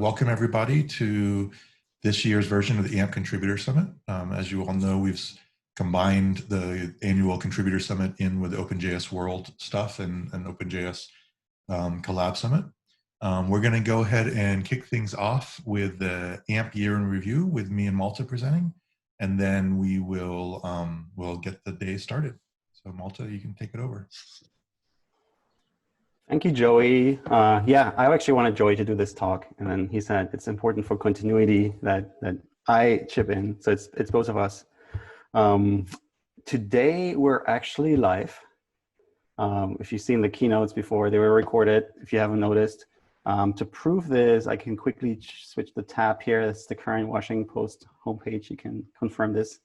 Welcome everybody to this year's version of the AMP Contributor Summit. As you all know, we've combined the annual Contributor Summit in with the OpenJS World stuff and OpenJS Collab Summit. We're going to go ahead and kick things off with the AMP Year in Review with me and Malte presenting, and then we will we'll get the day started. So Malte, you can take it over. Thank you, Joey. Yeah, I actually wanted Joey to do this talk, and then he said it's important for continuity that I chip in. So it's both of us. Today we're actually live. If you've seen the keynotes before, they were recorded. If you haven't noticed, to prove this, I can quickly switch the tab here. That's the current Washington Post homepage. You can confirm this.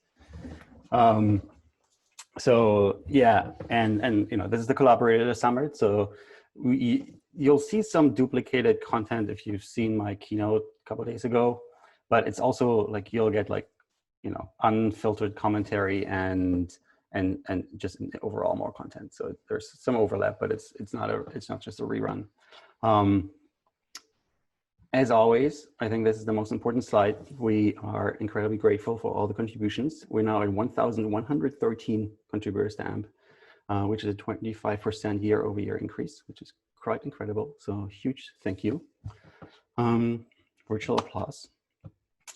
So yeah, and you know, this is the collaborator summit. So you'll see some duplicated content if you've seen my keynote a couple of days ago, but it's also like you'll get like, you know, unfiltered commentary and just overall more content. So there's some overlap, but it's not just a rerun. As always, I think this is the most important slide. We are incredibly grateful for all the contributions. We're now at 1,113 contributors to AMP, which is a 25% year-over-year increase, which is quite incredible. So huge thank you. Virtual applause.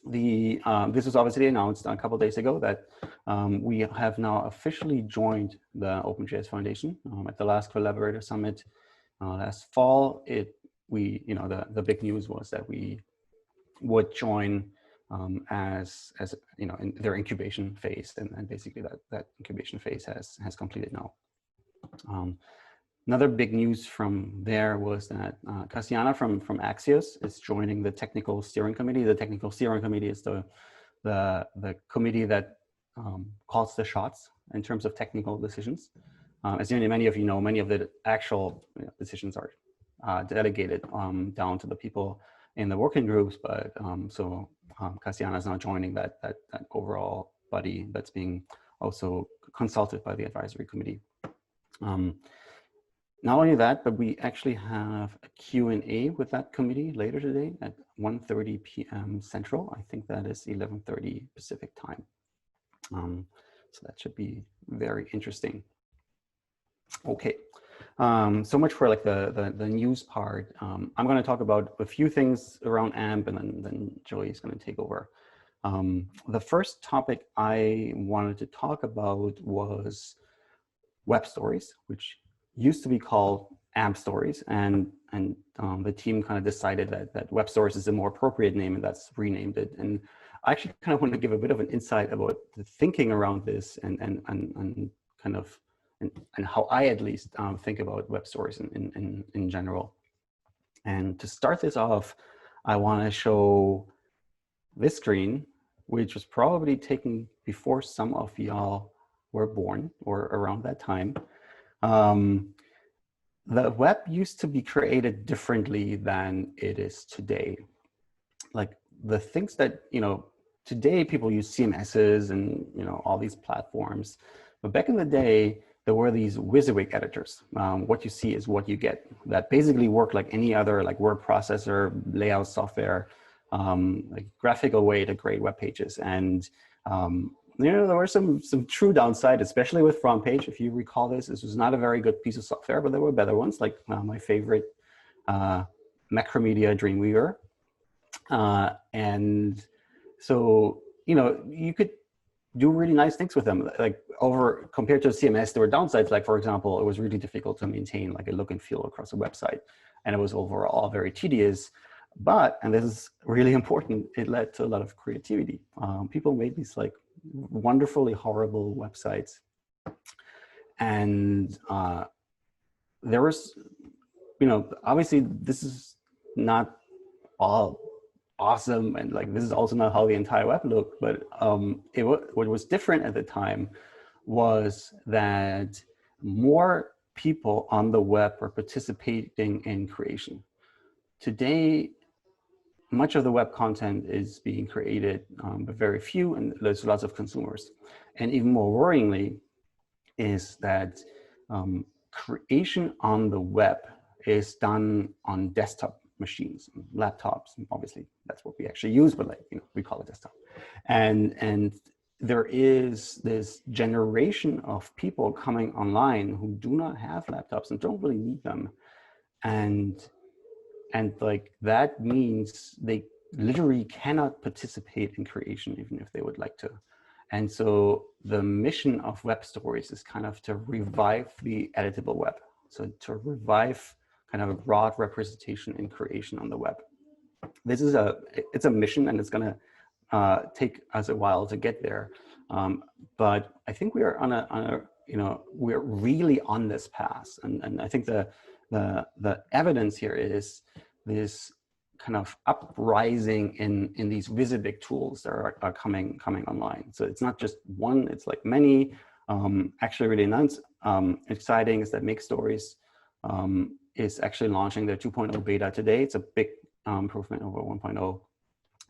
This was obviously announced a couple of days ago that we have now officially joined the OpenJS Foundation. At the last Collaborator Summit last fall, the big news was that we would join as you know, in their incubation phase, and basically that incubation phase has completed now. Another big news from there was that Cassiana from Axios is joining the technical steering committee. The technical steering committee is the committee that calls the shots in terms of technical decisions. As many of you know, many of the actual decisions are delegated down to the people in the working groups, but Cassiana is now joining that overall body that's being also consulted by the advisory committee. Not only that, but we actually have a Q&A with that committee later today at 1:30 p.m. Central. I think that is 11:30 Pacific time. So that should be very interesting. Okay, so much for like the news part. I'm going to talk about a few things around AMP, and then Joey is going to take over. The first topic I wanted to talk about was web stories, which used to be called AMP stories, and the team kind of decided that web stories is a more appropriate name, and that's renamed it. And I actually kind of want to give a bit of an insight about the thinking around this and kind of and how I at least think about web stories in general. And to start this off, I want to show this screen, which was probably taken before some of y'all were born or around that time. The web used to be created differently than it is today. Like the things that, you know, today people use CMSs and, you know, all these platforms. But back in the day, there were these WYSIWYG editors. What you see is what you get. That basically work like any other like word processor, layout software, like graphical way to create web pages. And you know, there were some true downside, especially with FrontPage. If you recall this was not a very good piece of software, but there were better ones, like my favorite Macromedia Dreamweaver. And so, you know, you could do really nice things with them. Like compared to CMS, there were downsides. Like, for example, it was really difficult to maintain like a look and feel across a website. And it was overall very tedious. But, and this is really important, it led to a lot of creativity. People made these like wonderfully horrible websites. And there was, you know, obviously this is not all awesome, and like this is also not how the entire web looked, but what was different at the time was that more people on the web were participating in creation. Today, much of the web content is being created, but very few, and there's lots of consumers. And even more worryingly is that creation on the web is done on desktop. machines, laptops. Obviously, that's what we actually use, but like, we call it desktop. And there is this generation of people coming online who do not have laptops and don't really need them. And like that means they literally cannot participate in creation even if they would like to. And so the mission of web stories is kind of to revive the editable web. So to revive kind of a broad representation in creation on the web. This is it's a mission, and it's going to take us a while to get there. But I think we are on a we're really on this path. And I think the evidence here is this kind of uprising in these Visibig tools that are coming online. So it's not just one, it's like many. Actually really nice, exciting is that Make Stories is actually launching their 2.0 beta today. It's a big improvement over 1.0.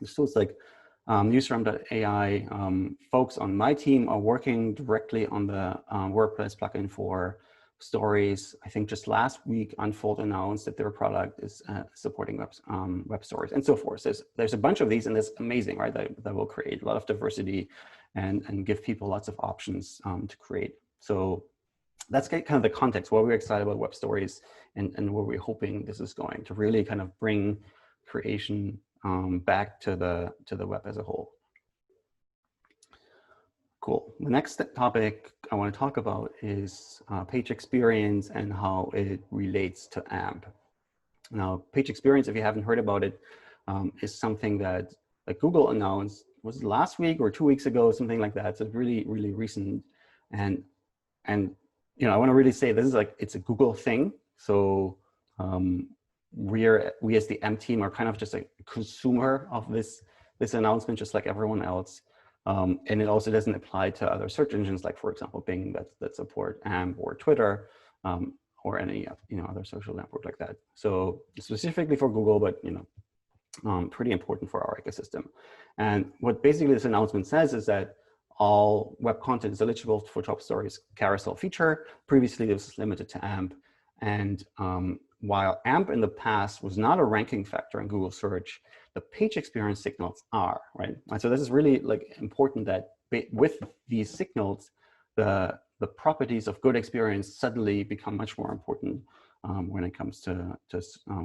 So it's like newsroom.ai folks on my team are working directly on the WordPress plugin for stories. I think just last week, Unfold announced that their product is supporting web stories and so forth. There's a bunch of these, and it's amazing, right? That will create a lot of diversity and give people lots of options to create. So that's kind of the context why we're excited about web stories and where we're hoping this is going to really kind of bring creation back to the web as a whole. Cool. The next topic I want to talk about is page experience and how it relates to AMP. Now, page experience, if you haven't heard about it, is something that like Google announced, was it last week or 2 weeks ago, something like that. So it's really, really recent. And I want to really say this is like, it's a Google thing. So we as the AMP team are kind of just a consumer of this announcement, just like everyone else. And it also doesn't apply to other search engines, like, for example, Bing that support AMP, or Twitter, or any other social network like that. So specifically for Google, but pretty important for our ecosystem. And what basically this announcement says is that all web content is eligible for Top Stories carousel feature. Previously, this was limited to AMP. And while AMP in the past was not a ranking factor in Google search, the page experience signals are, right? And so this is really like important that with these signals, the properties of good experience suddenly become much more important when it comes to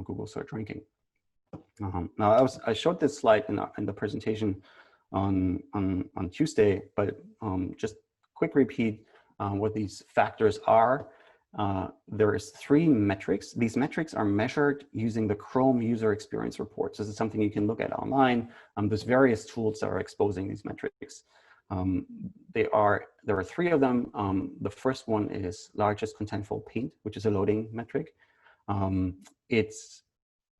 Google search ranking. Now I showed this slide in the presentation on Tuesday, but just quick repeat what these factors are. There is 3 metrics. These metrics are measured using the Chrome user experience reports. This is something you can look at online. There's various tools that are exposing these metrics. There are 3 of them. The first one is largest contentful paint, which is a loading metric. It's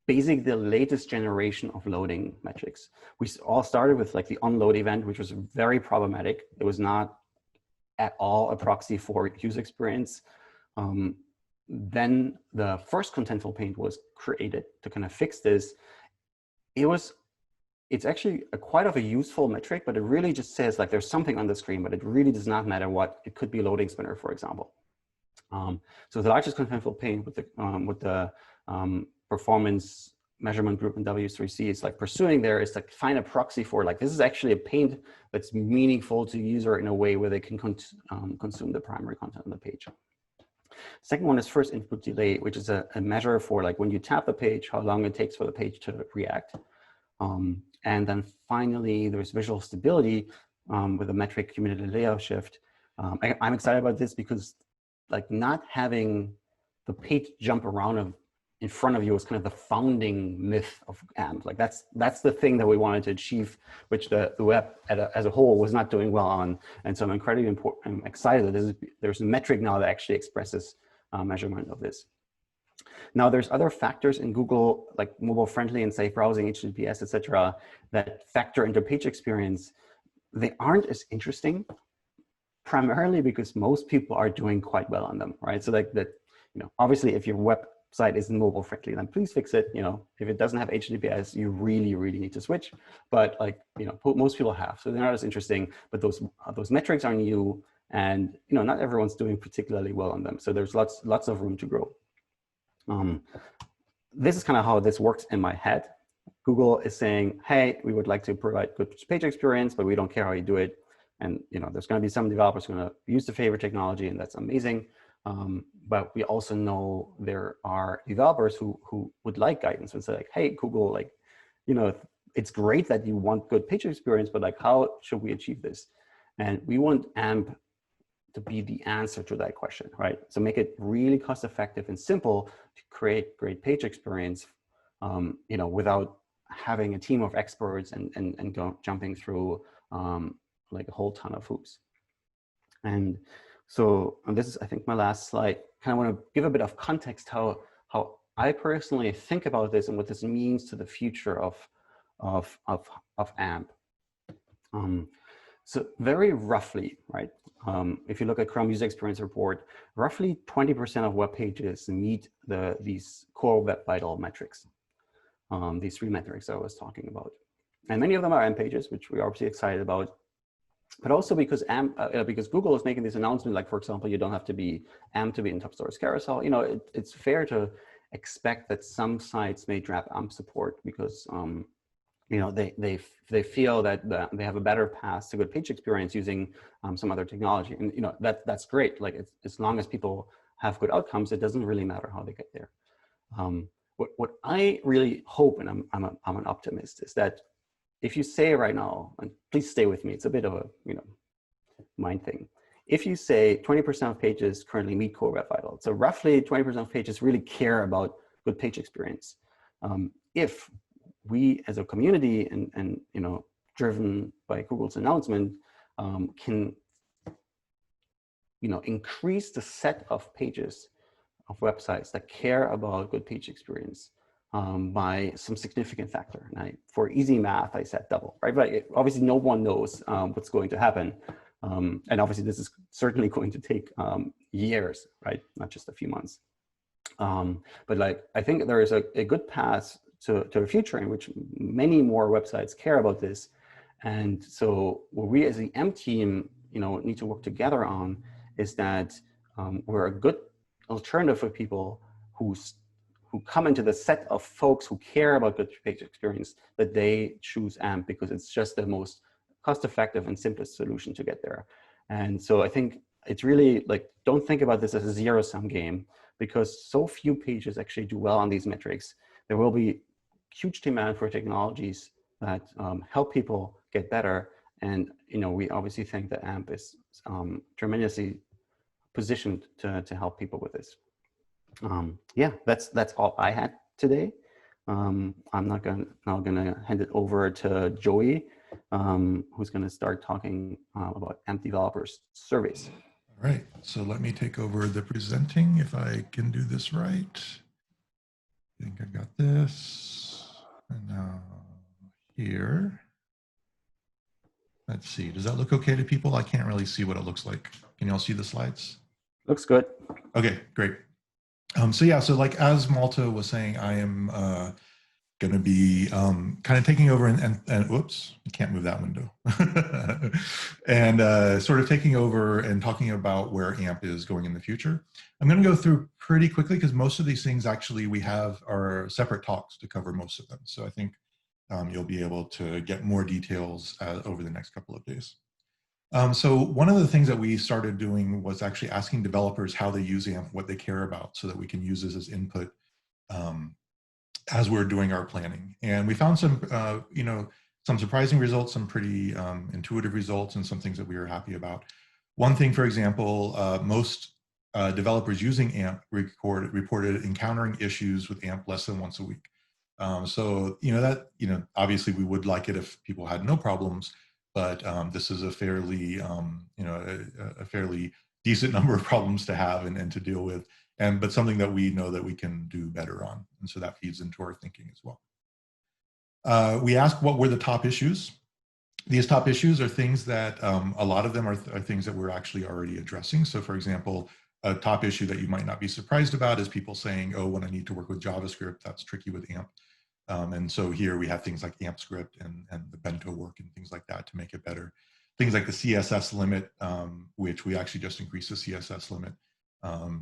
basically the latest generation of loading metrics. We all started with like the onload event, which was very problematic. It was not at all a proxy for user experience. Then the first contentful paint was created to kind of fix this. It's actually quite of a useful metric, but it really just says like there's something on the screen, but it really does not matter what. It could be loading spinner, for example. So the largest contentful paint with the performance measurement group in W3C is like pursuing there is like find a proxy for like this is actually a paint that's meaningful to user in a way where they can consume the primary content on the page. Second one is first input delay, which is a measure for like when you tap the page, how long it takes for the page to react. And then finally, there's visual stability with a metric cumulative layout shift. I'm excited about this because like not having the page jump around in front of you is kind of the founding myth of AMP. Like that's the thing that we wanted to achieve, which the web as a whole was not doing well on. And so I'm incredibly I'm excited that there's a metric now that actually expresses measurement of this. Now there's other factors in Google, like mobile friendly and safe browsing, HTTPS, etc., that factor into page experience. They aren't as interesting, primarily because most people are doing quite well on them, right? So like that, obviously if your website isn't mobile friendly, then please fix it. If it doesn't have HTTPS, you really, really need to switch. But like, most people have, so they're not as interesting, but those metrics are new and, not everyone's doing particularly well on them. So there's lots of room to grow. this is kind of how this works in my head. Google is saying, hey, we would like to provide good page experience, but we don't care how you do it. And there's going to be some developers going to use the favorite technology, and that's amazing. But we also know there are developers who would like guidance and say, like, hey, Google, like, it's great that you want good page experience, but like, how should we achieve this? And we want AMP to be the answer to that question, right? So make it really cost effective and simple to create great page experience, without having a team of experts and jumping through like a whole ton of hoops. And so, and this is, I think, my last slide. Kind of want to give a bit of context how I personally think about this and what this means to the future of AMP. So very roughly, right? If you look at Chrome User Experience Report, roughly 20% of web pages meet these core Web Vital metrics, these 3 metrics I was talking about. And many of them are AMP pages, which we're obviously excited about. But also because because Google is making this announcement, like, for example, you don't have to be AMP to be in Top Stories Carousel. It's fair to expect that some sites may drop AMP support because they feel that they have a better path to good page experience using some other technology, and that's great. Like, as long as people have good outcomes, it doesn't really matter how they get there. What I really hope, and I'm an optimist, is that if you say right now, and please stay with me, it's a bit of a mind thing. If you say 20% of pages currently meet core Web Vital, so roughly 20% of pages really care about good page experience. If we as a community and driven by Google's announcement can increase the set of pages of websites that care about good page experience by some significant factor. And for easy math, I said double, right? But obviously no one knows what's going to happen. And obviously this is certainly going to take years, right? Not just a few months. But like, I think there is a good path to a future in which many more websites care about this. And so what we as the AMP team, need to work together on is that we're a good alternative for people who come into the set of folks who care about good page experience, that they choose AMP because it's just the most cost-effective and simplest solution to get there. And so I think it's really like, don't think about this as a zero-sum game, because so few pages actually do well on these metrics. There will be huge demand for technologies that help people get better. And we obviously think that AMP is tremendously positioned to help people with this. Yeah, that's all I had today. I'm now gonna hand it over to Joey, who's gonna start talking about AMP developers surveys. All right, so let me take over the presenting if I can do this right. I think I've got this. And now here. Let's see, does that look okay to people? I can't really see what it looks like. Can y'all see the slides? Looks good. Okay, great. So yeah, so like as Malte was saying, I am going to be kind of taking over and whoops, I can't move that window. And sort of taking over and talking about where AMP is going in the future. I'm going to go through pretty quickly because most of these things actually we have are separate talks to cover most of them. So I think you'll be able to get more details over the next couple of days. So one of the things that we started doing was actually asking developers how they use AMP, what they care about, so that we can use this as input as we're doing our planning. And we found some, some surprising results, some pretty intuitive results, and some things that we were happy about. One thing, for example, most developers using AMP reported encountering issues with AMP less than once a week. So, obviously we would like it if people had no problems, but this is a fairly, a fairly decent number of problems to have and to deal with, but something that we know that we can do better on. And so that feeds into our thinking as well. We asked what were the top issues. These top issues are things that a lot of them are things that we're actually already addressing. So for example, a top issue that you might not be surprised about is people saying, oh, when I need to work with JavaScript, that's tricky with AMP. And so here we have things like AMP script and the bento work and things like that to make it better. Things like the CSS limit, which we actually just increased the CSS limit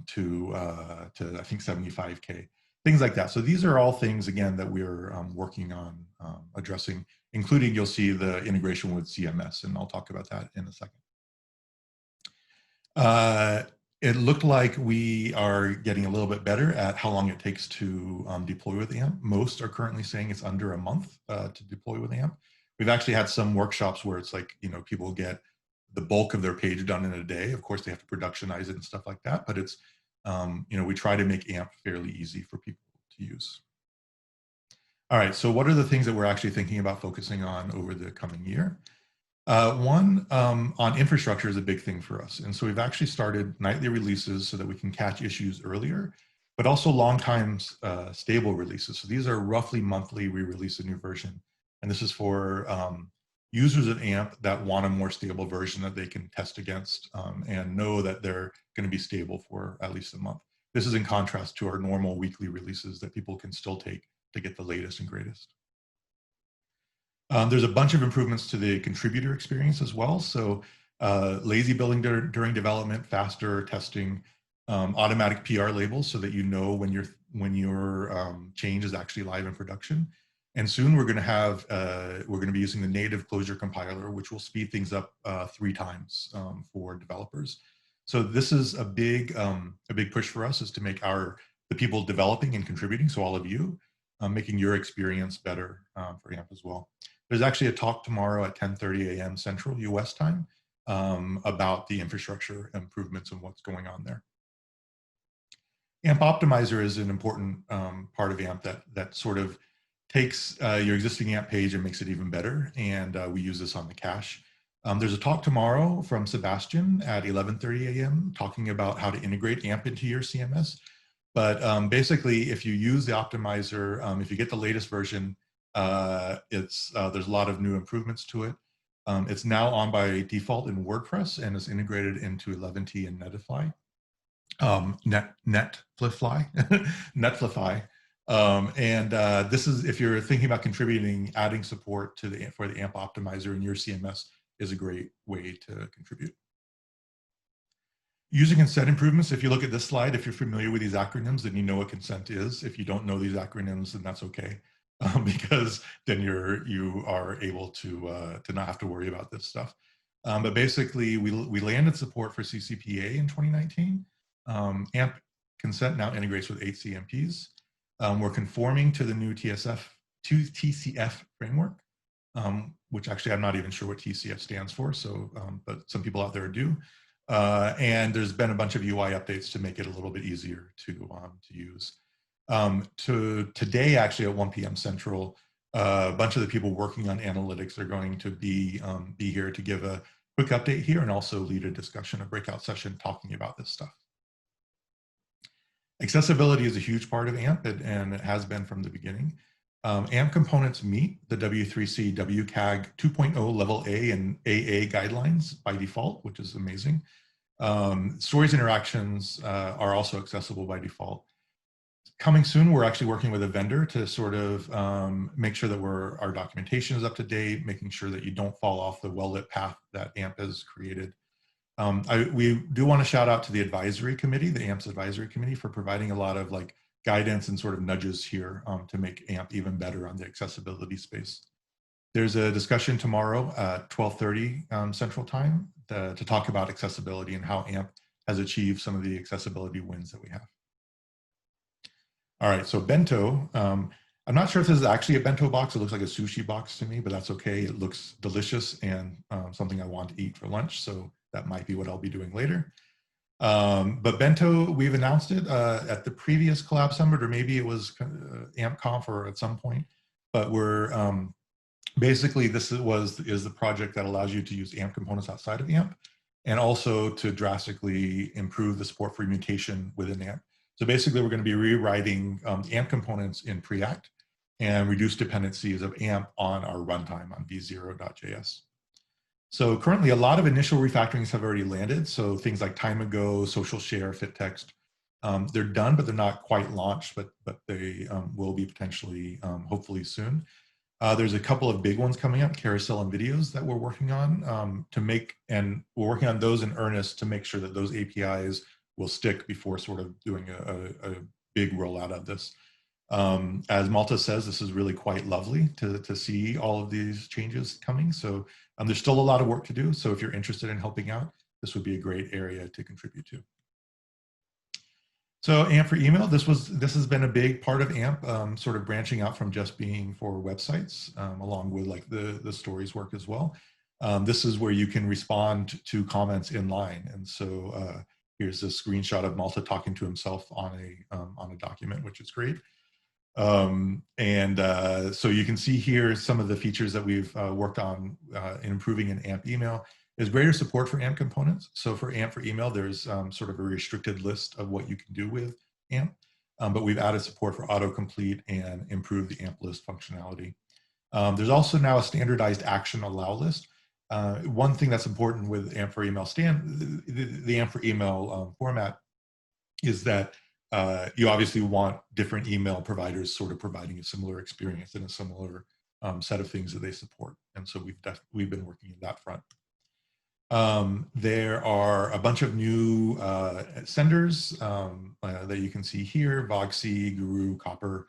to I think 75K. things like that. So these are all things, again, that we're working on addressing, including you'll see the integration with CMS, and I'll talk about that in a second. It looked like we are getting a little bit better at how long it takes to deploy with AMP. Most are currently saying it's under a month to deploy with AMP. We've actually had some workshops where it's like, you know, people get the bulk of their page done in a day. Of course, they have to productionize it and stuff like that, but it's, you know, we try to make AMP fairly easy for people to use. All right, so what are the things that we're actually thinking about focusing on over the coming year? One, on infrastructure is a big thing for us. And so we've actually started nightly releases so that we can catch issues earlier, but also long time stable releases. So these are roughly monthly, we release a new version. And this is for users of AMP that want a more stable version that they can test against and know that they're going to be stable for at least a month. This is in contrast to our normal weekly releases that people can still take to get the latest and greatest. There's a bunch of improvements to the contributor experience as well. So lazy building during development, faster testing, automatic PR labels so that you know when your change is actually live in production. And soon we're going to have we're going to be using the native closure compiler, which will speed things up 3 times for developers. So this is a big push for us, is to make the people developing and contributing, so all of you, making your experience better for AMP as well. There's actually a talk tomorrow at 10:30 a.m. Central US time about the infrastructure improvements and what's going on there. AMP Optimizer is an important part of AMP that sort of takes your existing AMP page and makes it even better. And we use this on the cache. There's a talk tomorrow from Sebastian at 11:30 a.m. talking about how to integrate AMP into your CMS. But basically, if you use the optimizer, if you get the latest version, there's a lot of new improvements to it. It's now on by default in WordPress and is integrated into 11t and Netlify. Netlify. And this is, if you're thinking about contributing, adding support to for the AMP optimizer in your CMS is a great way to contribute. User consent improvements. If you look at this slide, if you're familiar with these acronyms, then you know what consent is. If you don't know these acronyms, then that's okay, because then you are able to not have to worry about this stuff. But basically, we landed support for CCPA in 2019. AMP consent now integrates with 8 CMPs. We're conforming to the new TCF framework, which actually I'm not even sure what TCF stands for. So, but some people out there do. And there's been a bunch of UI updates to make it a little bit easier to use. Today, actually at 1 p.m. Central, a bunch of the people working on analytics are going to be here to give a quick update here and also lead a discussion, a breakout session talking about this stuff. Accessibility is a huge part of AMP, and it has been from the beginning. AMP components meet the W3C WCAG 2.0 level A and AA guidelines by default, which is amazing. Stories interactions are also accessible by default. Coming soon, we're actually working with a vendor to sort of make sure that our documentation is up to date, making sure that you don't fall off the well-lit path that AMP has created. We do want to shout out to the advisory committee, the AMP's advisory committee, for providing a lot of guidance and sort of nudges here to make AMP even better on the accessibility space. There's a discussion tomorrow at 12:30 Central Time to talk about accessibility and how AMP has achieved some of the accessibility wins that we have. All right, so bento. I'm not sure if this is actually a bento box. It looks like a sushi box to me, but that's okay. It looks delicious and something I want to eat for lunch. So that might be what I'll be doing later. But bento, we've announced it at the previous Collab Summit, or maybe it was AmpConf or at some point. But we're basically, this is the project that allows you to use AMP components outside of AMP, and also to drastically improve the support for mutation within AMP. So basically, we're going to be rewriting AMP components in Preact and reduce dependencies of AMP on our runtime on v0.js. So currently, a lot of initial refactorings have already landed. So things like time ago, social share, fit text, they're done, but they're not quite launched, but they will be potentially, hopefully soon. There's a couple of big ones coming up, carousel and videos, that we're working on and we're working on those in earnest to make sure that those APIs will stick before sort of doing a big rollout of this. As Malte says, this is really quite lovely to see all of these changes coming. So there's still a lot of work to do. So if you're interested in helping out, this would be a great area to contribute to. So AMP for email, this has been a big part of AMP, sort of branching out from just being for websites, along with like the stories work as well. This is where you can respond to comments in line. And so here's a screenshot of Malte talking to himself on a document, which is great. So you can see here some of the features that we've worked on in improving in AMP email. There's greater support for AMP components. So for AMP for email, there's sort of a restricted list of what you can do with AMP, but we've added support for autocomplete and improved the AMP list functionality. There's also now a standardized action allow list. One thing that's important with AMP for email the AMP for email format is that you obviously want different email providers sort of providing a similar experience and a similar set of things that they support. And so we've been working in that front. There are a bunch of new senders that you can see here: VOGSY, Guru, Copper,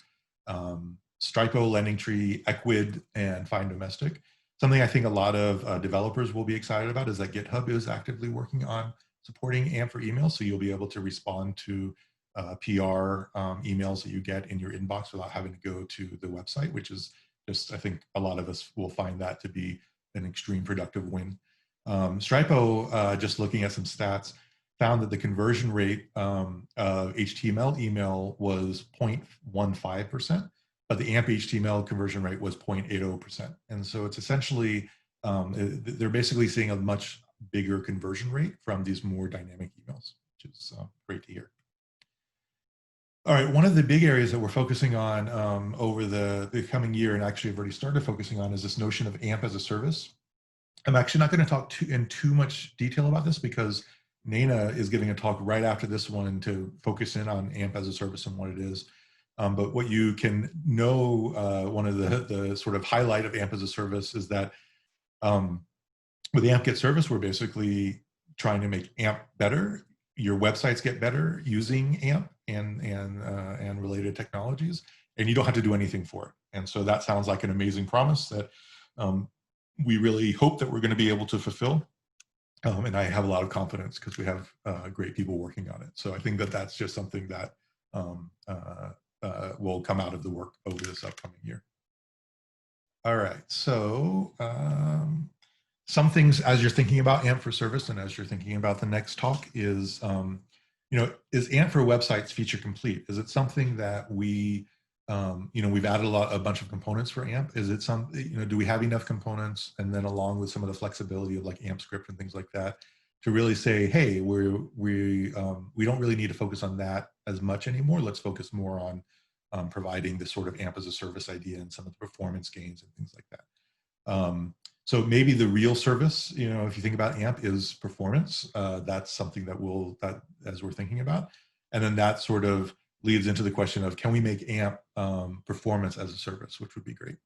Stripo, LendingTree, Equid, and Find Domestic. Something I think a lot of developers will be excited about is that GitHub is actively working on supporting AMP for email, so you'll be able to respond to PR emails that you get in your inbox without having to go to the website, which is just, I think a lot of us will find that to be an extreme productive win. Stripo, just looking at some stats, found that the conversion rate of HTML email was 0.15%, but the AMP HTML conversion rate was 0.80%. And so it's essentially, they're basically seeing a much bigger conversion rate from these more dynamic emails, which is great to hear. All right, one of the big areas that we're focusing on over the coming year, and actually I've already started focusing on, is this notion of AMP as a service. I'm actually not going to talk in too much detail about this because Nana is giving a talk right after this one to focus in on AMP as a service and what it is. But what you can know, one of the sort of highlight of AMP as a service is that with the AMP Get service, we're basically trying to make AMP better. Your websites get better using AMP and related technologies, and you don't have to do anything for it. And so that sounds like an amazing promise that we really hope that we're going to be able to fulfill. And I have a lot of confidence because we have great people working on it. So I think that that's just something that will come out of the work over this upcoming year. All right, so some things as you're thinking about AMP for service and as you're thinking about the next talk is, is AMP for websites feature complete? Is it something that we, we've added a bunch of components for AMP. Is it do we have enough components? And then along with some of the flexibility of like AMP script and things like that, to really say, hey, we don't really need to focus on that as much anymore. Let's focus more on providing this sort of AMP as a service idea and some of the performance gains and things like that. So maybe the real service, if you think about AMP, is performance. That's something that as we're thinking about. And then that sort of leads into the question of, can we make AMP performance as a service, which would be great.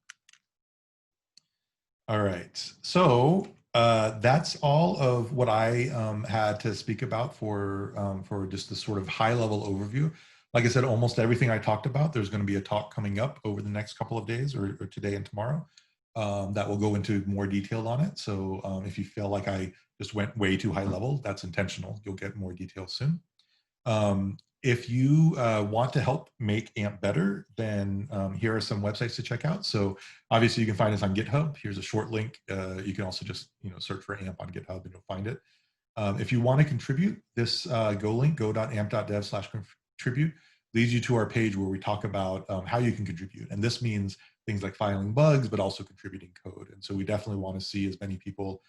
All right, so that's all of what I had to speak about for just this sort of high level overview. Like I said, almost everything I talked about, there's going to be a talk coming up over the next couple of days or today and tomorrow that will go into more detail on it. So if you feel like I just went way too high level, that's intentional. You'll get more details soon. If you want to help make AMP better, then here are some websites to check out. So obviously you can find us on GitHub. Here's a short link. You can also just search for AMP on GitHub and you'll find it. If you want to contribute, this link, go.amp.dev/contribute, leads you to our page where we talk about how you can contribute. And this means things like filing bugs, but also contributing code. And so we definitely want to see as many people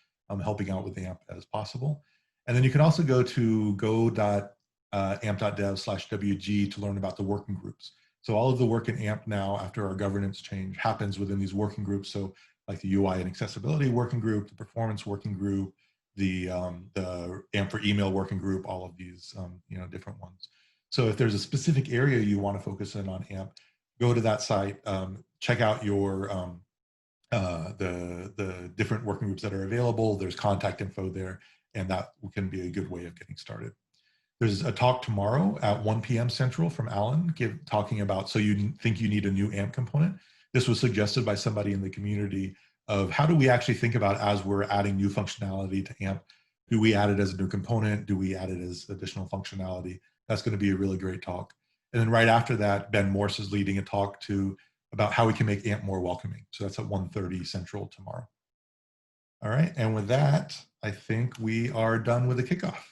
helping out with AMP as possible. And then you can also go to go.amp.dev/WG to learn about the working groups. So all of the work in AMP now after our governance change happens within these working groups. So like the UI and accessibility working group, the performance working group, the AMP for email working group, all of these different ones. So if there's a specific area you want to focus in on AMP, go to that site, check out your the different working groups that are available. There's contact info there, and that can be a good way of getting started. There's a talk tomorrow at 1 p.m. Central from Alan talking about, so you think you need a new AMP component. This was suggested by somebody in the community of how do we actually think about as we're adding new functionality to AMP? Do we add it as a new component? Do we add it as additional functionality? That's going to be a really great talk. And then right after that, Ben Morse is leading a talk about how we can make AMP more welcoming. So that's at 1:30 Central tomorrow. All right, and with that, I think we are done with the kickoff.